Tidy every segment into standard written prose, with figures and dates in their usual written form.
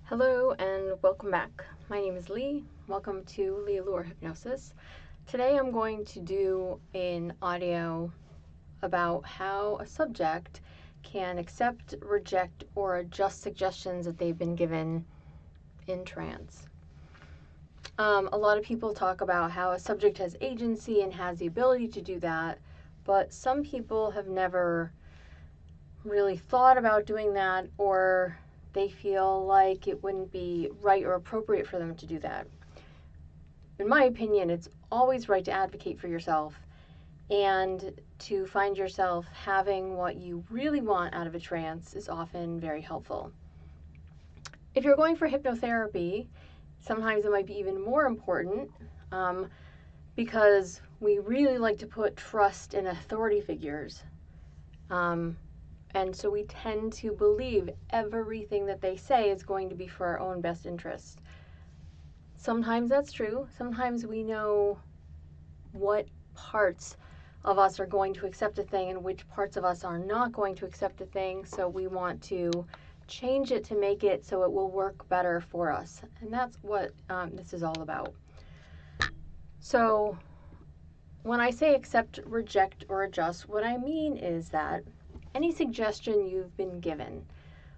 Hello and welcome back. My name is Lee. Welcome to Lee Allure Hypnosis. Today I'm going to do an audio about how a subject can accept, reject, or adjust suggestions that they've been given in trance. A lot of people talk about how a subject has agency and has the ability to do that, but some people have never really thought about doing that, or they feel like it wouldn't be right or appropriate for them to do that. In my opinion, it's always right to advocate for yourself and to find yourself having what you really want out of a trance is often very helpful. If you're going for hypnotherapy, sometimes it might be even more important because we really like to put trust in authority figures. And so we tend to believe everything that they say is going to be for our own best interest. Sometimes that's true. Sometimes we know what parts of us are going to accept a thing and which parts of us are not going to accept a thing. So we want to change it to make it so it will work better for us. And that's what this is all about. So when I say accept, reject, or adjust, what I mean is that any suggestion you've been given,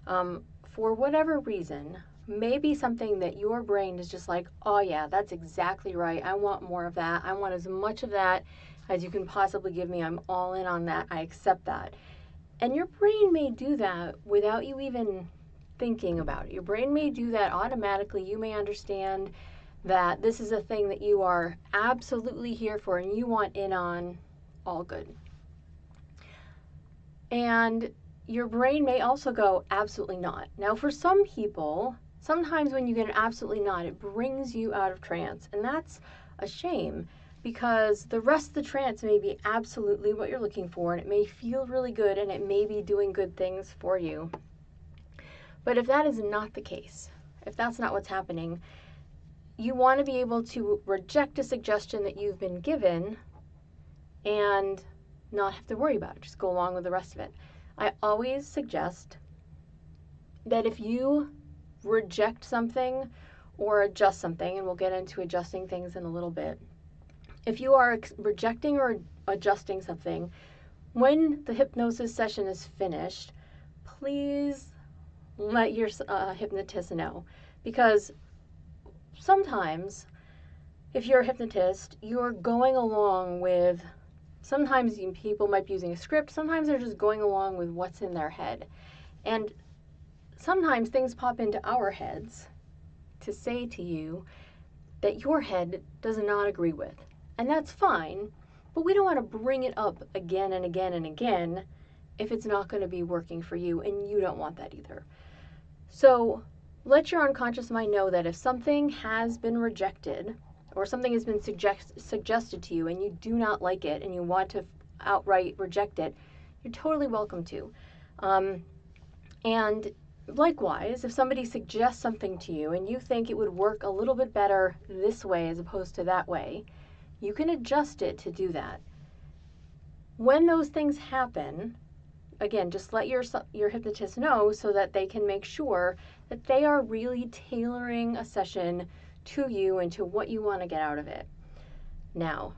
for whatever reason, may be something that your brain is just like, oh yeah, that's exactly right. I want more of that. I want as much of that as you can possibly give me. I'm all in on that. I accept that. And your brain may do that without you even thinking about it. Your brain may do that automatically. You may understand that this is a thing that you are absolutely here for and you want in on. All good. And your brain may also go, absolutely not. Now, for some people, sometimes when you get an absolutely not, it brings you out of trance. And that's a shame because the rest of the trance may be absolutely what you're looking for and it may feel really good and it may be doing good things for you. But if that is not the case, if that's not what's happening, you want to be able to reject a suggestion that you've been given and not have to worry about it. Just go along with the rest of it. I always suggest that if you reject something or adjust something, and we'll get into adjusting things in a little bit, if you are rejecting or adjusting something, when the hypnosis session is finished, please let your hypnotist know. Because sometimes, if you're a hypnotist, you're going along with sometimes people might be using a script, sometimes they're just going along with what's in their head. And sometimes things pop into our heads to say to you that your head does not agree with. And that's fine, but we don't want to bring it up again and again and again if it's not going to be working for you, and you don't want that either. So let your unconscious mind know that if something has been rejected, or something has been suggested to you and you do not like it and you want to outright reject it, you're totally welcome to. And likewise, if somebody suggests something to you and you think it would work a little bit better this way as opposed to that way, you can adjust it to do that. When those things happen, again, just let your hypnotist know so that they can make sure that they are really tailoring a session to you and to what you want to get out of it. Now,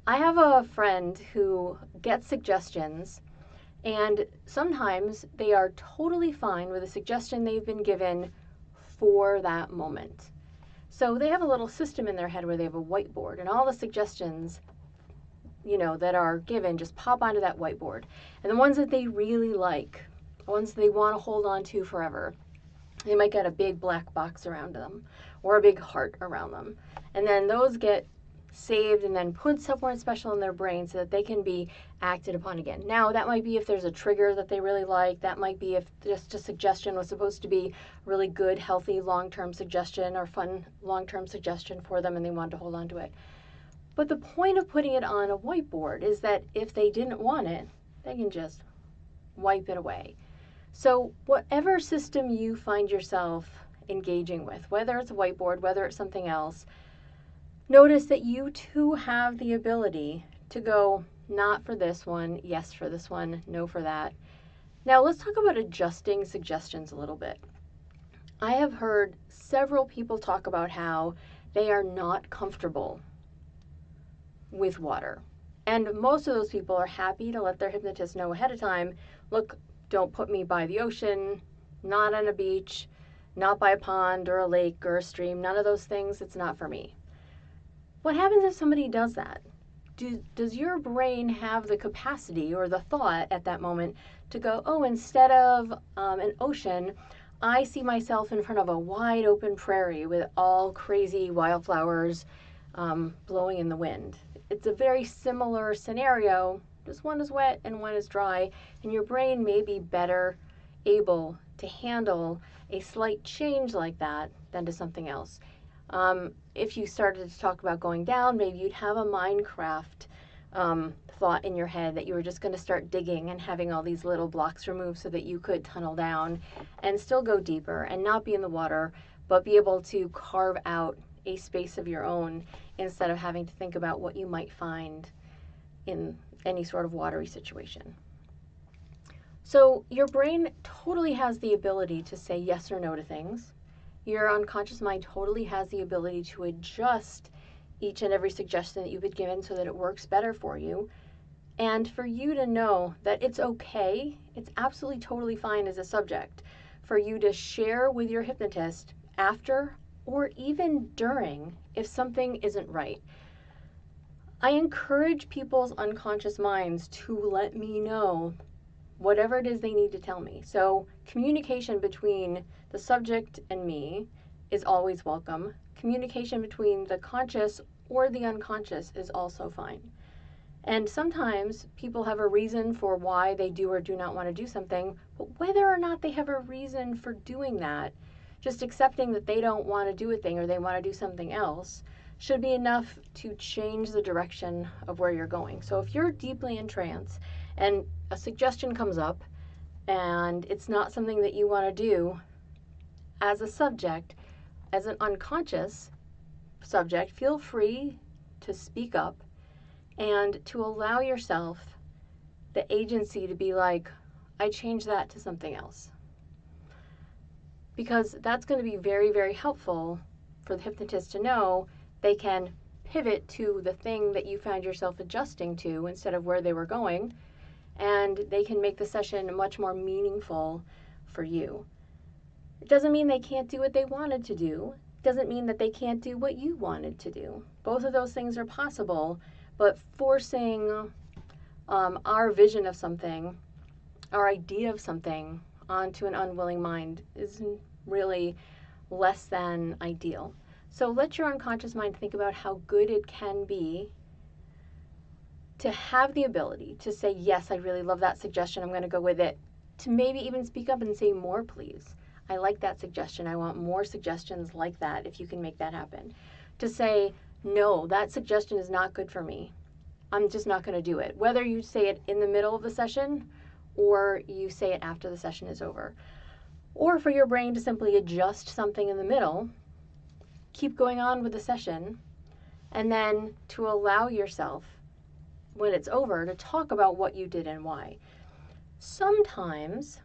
I have a friend who gets suggestions, and sometimes they are totally fine with a suggestion they've been given for that moment. So they have a little system in their head where they have a whiteboard, and all the suggestions, that are given just pop onto that whiteboard. And the ones that they really like, the ones they want to hold on to forever, they might get a big black box around them or a big heart around them. And then those get saved and then put somewhere special in their brain so that they can be acted upon again. Now, that might be if there's a trigger that they really like. That might be if just a suggestion was supposed to be really good, healthy, long-term suggestion or fun long-term suggestion for them and they want to hold on to it. But the point of putting it on a whiteboard is that if they didn't want it, they can just wipe it away. So whatever system you find yourself engaging with, whether it's a whiteboard, whether it's something else, notice that you too have the ability to go, not for this one, yes for this one, no for that. Now let's talk about adjusting suggestions a little bit. I have heard several people talk about how they are not comfortable with water. And most of those people are happy to let their hypnotist know ahead of time, look, don't put me by the ocean, not on a beach, not by a pond or a lake or a stream, none of those things, it's not for me. What happens if somebody does that? Does your brain have the capacity or the thought at that moment to go, oh, instead of an ocean, I see myself in front of a wide open prairie with all crazy wildflowers blowing in the wind? It's a very similar scenario, just one is wet and one is dry, and your brain may be better able to handle a slight change like that than to something else. If you started to talk about going down, maybe you'd have a Minecraft thought in your head that you were just going to start digging and having all these little blocks removed so that you could tunnel down and still go deeper and not be in the water, but be able to carve out a space of your own instead of having to think about what you might find in any sort of watery situation. So your brain totally has the ability to say yes or no to things. Your unconscious mind totally has the ability to adjust each and every suggestion that you've been given so that it works better for you. And for you to know that it's okay, it's absolutely totally fine as a subject for you to share with your hypnotist after or even during if something isn't right. I encourage people's unconscious minds to let me know whatever it is they need to tell me. So communication between the subject and me is always welcome. Communication between the conscious or the unconscious is also fine. And sometimes people have a reason for why they do or do not want to do something, but whether or not they have a reason for doing that, just accepting that they don't want to do a thing or they want to do something else should be enough to change the direction of where you're going. So if you're deeply in trance and a suggestion comes up and it's not something that you want to do, as a subject, as an unconscious subject, feel free to speak up and to allow yourself the agency to be like, I change that to something else. Because that's going to be very, very helpful for the hypnotist to know they can pivot to the thing that you found yourself adjusting to instead of where they were going, and they can make the session much more meaningful for you. It doesn't mean they can't do what they wanted to do. It doesn't mean that they can't do what you wanted to do. Both of those things are possible, but forcing our vision of something, our idea of something, onto an unwilling mind is really less than ideal. So let your unconscious mind think about how good it can be to have the ability to say, yes, I really love that suggestion, I'm going to go with it. To maybe even speak up and say, more please. I like that suggestion. I want more suggestions like that if you can make that happen. To say, no, that suggestion is not good for me. I'm just not going to do it. Whether you say it in the middle of the session or you say it after the session is over. Or for your brain to simply adjust something in the middle, keep going on with the session, and then to allow yourself, when it's over, to talk about what you did and why. Sometimes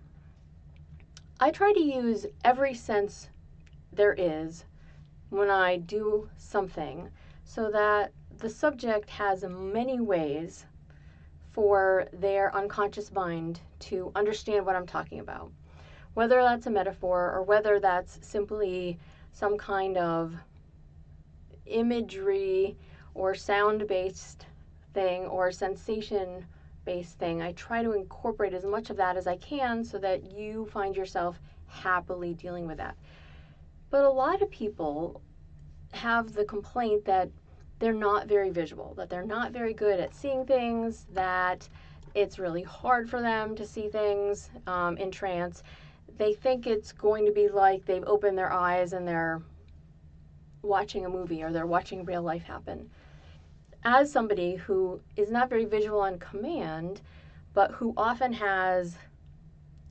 I try to use every sense there is when I do something so that the subject has many ways for their unconscious mind to understand what I'm talking about. Whether that's a metaphor or whether that's simply some kind of imagery or sound-based thing or sensation-based thing, I try to incorporate as much of that as I can so that you find yourself happily dealing with that. But a lot of people have the complaint that they're not very visual, that they're not very good at seeing things, that it's really hard for them to see things in trance. They think it's going to be like they've opened their eyes and they're watching a movie or they're watching real life happen. As somebody who is not very visual on command, but who often has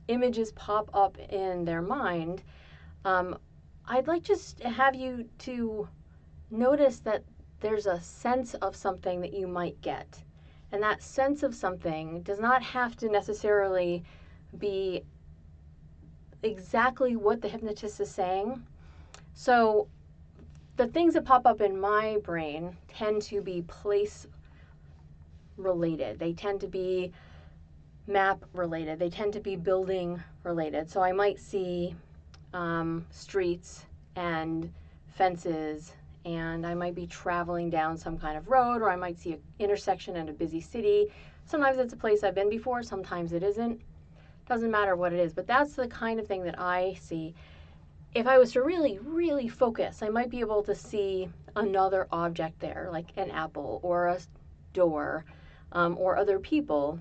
images pop up in their mind, I'd like just to have you to notice that there's a sense of something that you might get. And that sense of something does not have to necessarily be exactly what the hypnotist is saying. So the things that pop up in my brain tend to be place related. They tend to be map related. They tend to be building related. So I might see streets and fences, and I might be traveling down some kind of road, or I might see an intersection in a busy city. Sometimes it's a place I've been before, sometimes it isn't. Doesn't matter what it is, but that's the kind of thing that I see. If I was to really, really focus, I might be able to see another object there, like an apple or a door, or other people,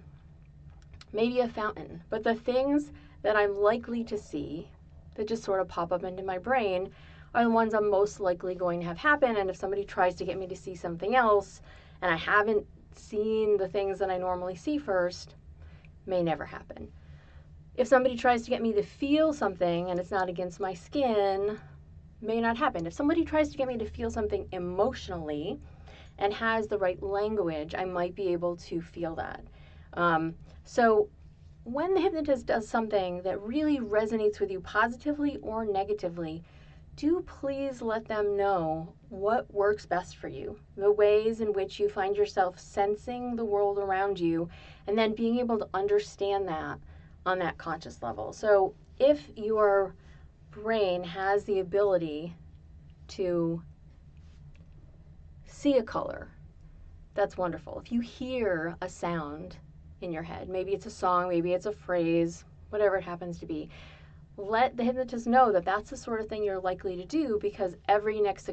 maybe a fountain. But the things that I'm likely to see that just sort of pop up into my brain are the ones I'm most likely going to have happen. And if somebody tries to get me to see something else and I haven't seen the things that I normally see first, may never happen. If somebody tries to get me to feel something and it's not against my skin, may not happen. If somebody tries to get me to feel something emotionally and has the right language, I might be able to feel that. So when the hypnotist does something that really resonates with you positively or negatively, do please let them know what works best for you, the ways in which you find yourself sensing the world around you, and then being able to understand that on that conscious level. So if your brain has the ability to see a color, that's wonderful. If you hear a sound in your head, maybe it's a song, maybe it's a phrase, whatever it happens to be, let the hypnotist know that that's the sort of thing you're likely to do, because every next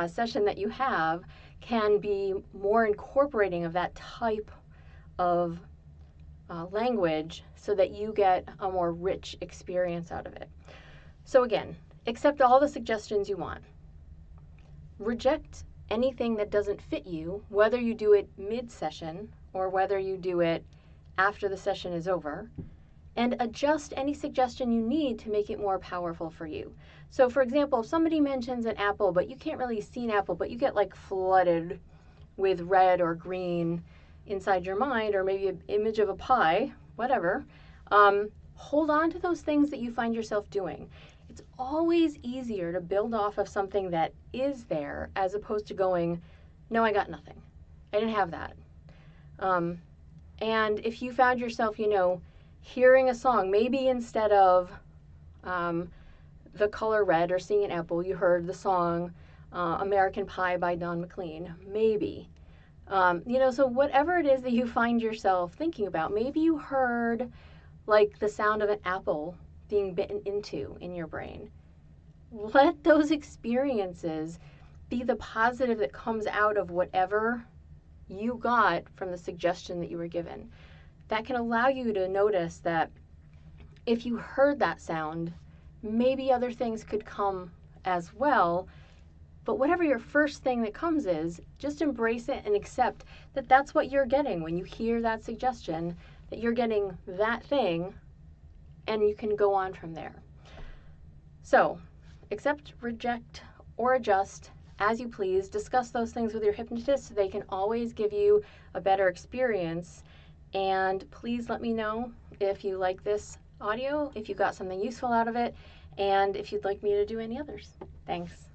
session that you have can be more incorporating of that type of language, so that you get a more rich experience out of it. So again, accept all the suggestions you want. Reject anything that doesn't fit you, whether you do it mid-session or whether you do it after the session is over, and adjust any suggestion you need to make it more powerful for you. So for example, if somebody mentions an apple, but you can't really see an apple, but you get like flooded with red or green inside your mind, or maybe an image of a pie, whatever, hold on to those things that you find yourself doing. It's always easier to build off of something that is there as opposed to going, no, I got nothing. I didn't have that. And if you found yourself, hearing a song, maybe instead of the color red or seeing an apple, you heard the song American Pie by Don McLean, maybe. So whatever it is that you find yourself thinking about, maybe you heard like the sound of an apple being bitten into in your brain. Let those experiences be the positive that comes out of whatever you got from the suggestion that you were given. That can allow you to notice that if you heard that sound, maybe other things could come as well. But whatever your first thing that comes is, just embrace it and accept that that's what you're getting when you hear that suggestion, that you're getting that thing, and you can go on from there. So, accept, reject, or adjust as you please. Discuss those things with your hypnotist so they can always give you a better experience. And please let me know if you like this audio, if you got something useful out of it, and if you'd like me to do any others. Thanks.